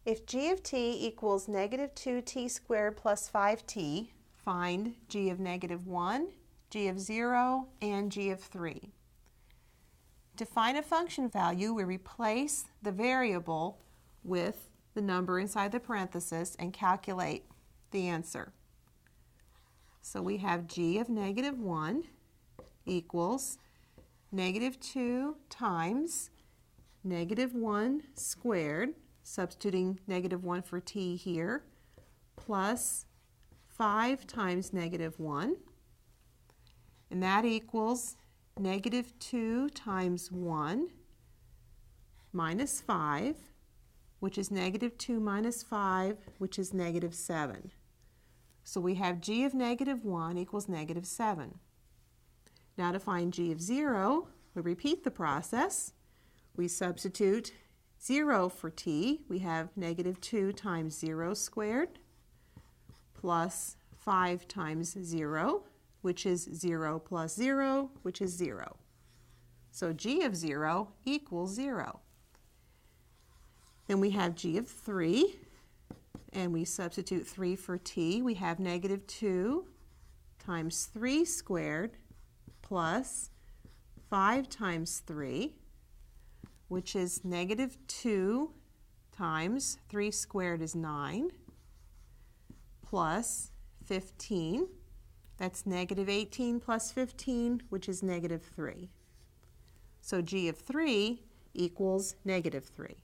If g of t equals negative 2t squared plus 5t, find g of negative 1, g of 0, and g of 3. To find a function value, we replace the variable with the number inside the parenthesis and calculate the answer. So we have g of negative 1 equals negative 2 times negative 1 squared, substituting negative 1 for t here, plus 5 times negative 1, and that equals negative 2 times 1 minus 5, which is negative 2 minus 5, which is negative 7. So we have g of negative 1 equals negative 7. Now to find g of 0, we repeat the process. We substitute 0 for t. We have negative 2 times 0 squared plus 5 times 0, which is 0 plus 0, which is 0. So g of 0 equals 0. Then we have g of 3, and we substitute 3 for t. We have negative 2 times 3 squared plus 5 times 3, which is negative 2 times 3 squared is 9, plus 15. That's negative 18 plus 15, which is negative 3. So g of 3 equals negative 3.